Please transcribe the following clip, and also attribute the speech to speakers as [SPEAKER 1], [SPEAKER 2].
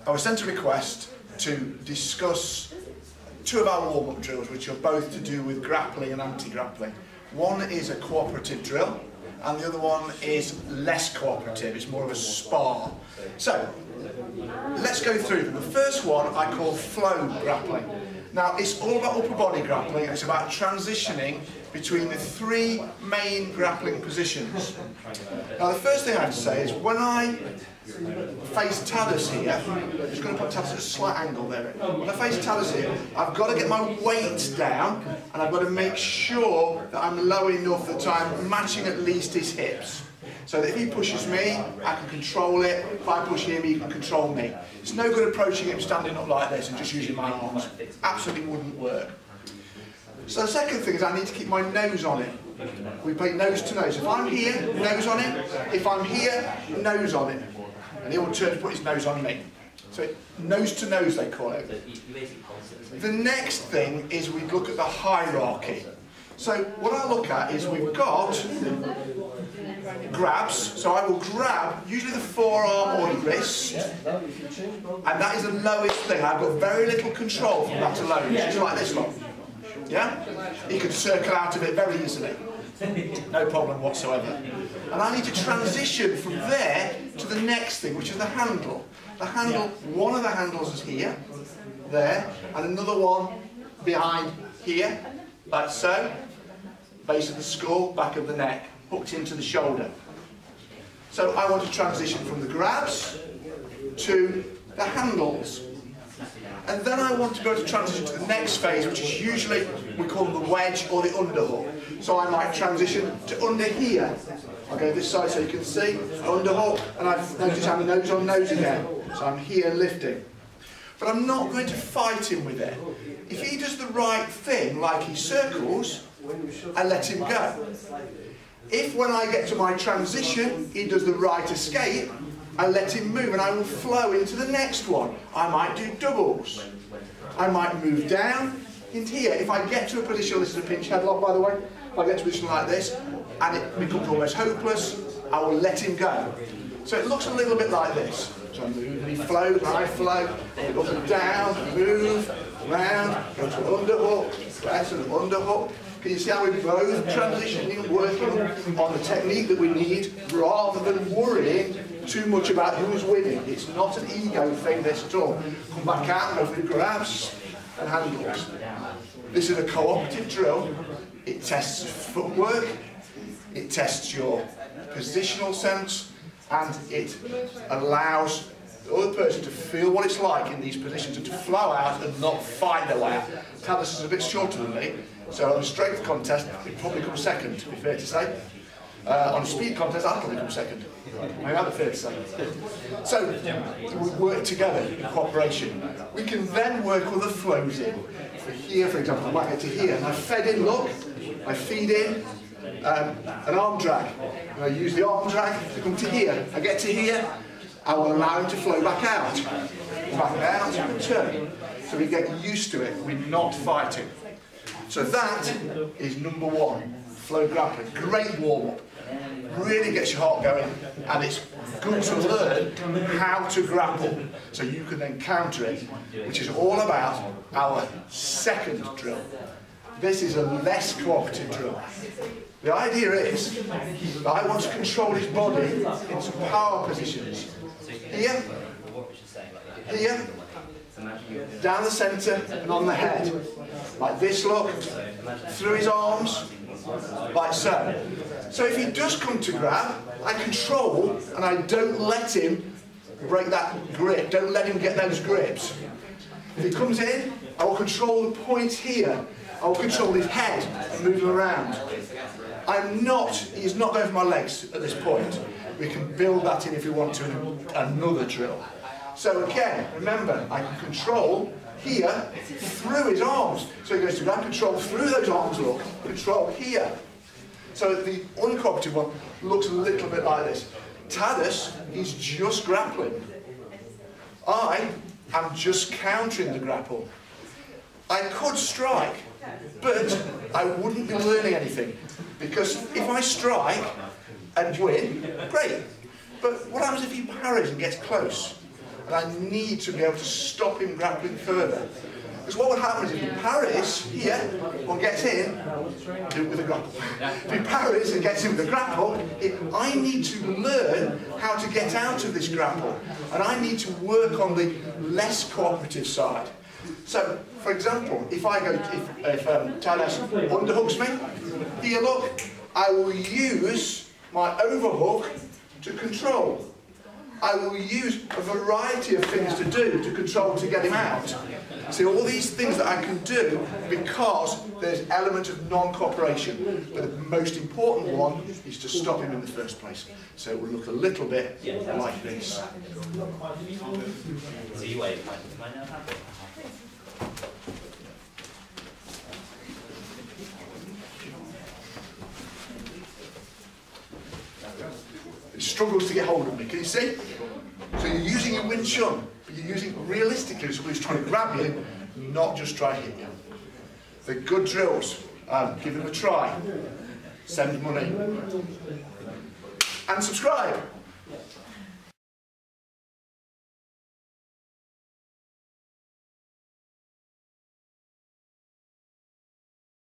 [SPEAKER 1] I was sent a request to discuss two of our warm-up drills, which are both to do with grappling and anti-grappling. One is a cooperative drill, and the other one is less cooperative. It's more of a spar. So, let's go through them. The first one I call flow grappling. Now, it's all about upper body grappling. It's about transitioning between the three main grappling positions. Now, the first thing I have to say is when I face Tadas here, I'm just going to put Tadas at a slight angle there. When I face Tadas here, I've got to get my weight down, and I've got to make sure that I'm low enough that I'm matching at least his hips. So that if he pushes me, I can control it. If I push him, he can control me. It's no good approaching him standing up like this and just using my arms. Absolutely wouldn't work. So the second thing is I need to keep my nose on it. We play nose to nose. If I'm here, nose on it. If I'm here, nose on it. And he will turn to put his nose on me. So nose to nose they call it. The next thing is we look at the hierarchy. So what I look at is we've got grabs, so I will grab usually the forearm or the wrist, and that is the lowest thing. I've got very little control from that alone, just like this one. Yeah? He can circle out of it very easily, no problem whatsoever. And I need to transition from there to the next thing, which is the handle. The handle, one of the handles is here, there, and another one behind here, like so, base of the skull, back of the neck, hooked into the shoulder. So I want to transition from the grabs to the handles. And then I want to go to transition to the next phase, which is usually, we call them the wedge or the underhook. So I might transition to under here. I'll go this side so you can see, underhook, and I've noticed I'm nose on nose again. So I'm here lifting. But I'm not going to fight him with it. If he does the right thing, like he circles, I let him go. If when I get to my transition, he does the right escape, I let him move and I will flow into the next one. I might do doubles. I might move down into here. If I get to a position, this is a pinch headlock by the way, if I get to a position like this and it becomes almost hopeless, I will let him go. So it looks a little bit like this. So I move and he flows, and I flow, up and down, move, round, go to an underhook, press and underhook. Can you see how we're both transitioning and working on the technique that we need rather than worrying too much about who's winning? It's not an ego thing, this at all. Come back out and go for the grabs and handles. This is a cooperative drill. It tests footwork, it tests your positional sense, and it allows the other person to feel what it's like in these positions and to flow out and not fight their way out. Tadas is a bit shorter than me, so on a strength contest, he'd probably come second, to be fair to say. On a speed contest, I'd probably come second. I have a fair to say. So, we work together in cooperation. We can then work with the flows in. For here, for example, I might get to here, and I fed in, look, I feed in an arm drag. And I use the arm drag to come to here. I get to here, I will allow him to flow back out. Back out, and turn. So we get used to it, we're not fighting. So that is number one, flow grappling. Great warm-up. Really gets your heart going, and it's good to learn how to grapple so you can then counter it, which is all about our second drill. This is a less cooperative drill. The idea is that I want to control his body in some power positions. Here, here, down the centre and on the head. Like this, look, through his arms, like so. So if he does come to grab, I control and I don't let him break that grip, don't let him get those grips. If he comes in, I will control the points here. I will control his head and move him around. He's not going for my legs at this point. We can build that in if we want to in another drill. So again, remember, I can control here through his arms. So he goes to grab, control through those arms, look, control here. So the uncooperative one looks a little bit like this. Tadas is just grappling. I am just countering the grapple. I could strike, but I wouldn't be learning anything. Because if I strike and win, great. But what happens if he parries and gets close? and I need to be able to stop him grappling further. Because what would happen is if he parries here, or gets in, do it with a grapple. If he parries and gets in with a grapple, I need to learn how to get out of this grapple. And I need to work on the less cooperative side. So, for example, if Tadas underhooks me, here look, I will use my overhook to control. I will use a variety of things to do to control to get him out. See, all these things that I can do because there's an element of non-cooperation. But the most important one is to stop him in the first place. So it will look a little bit like this. It struggles to get hold of me, can you see? So you're using your Wing Chun, but you're using it realistically, so he's trying to grab you, not just try to hit you. They're good drills. Give them a try. Send money. And subscribe.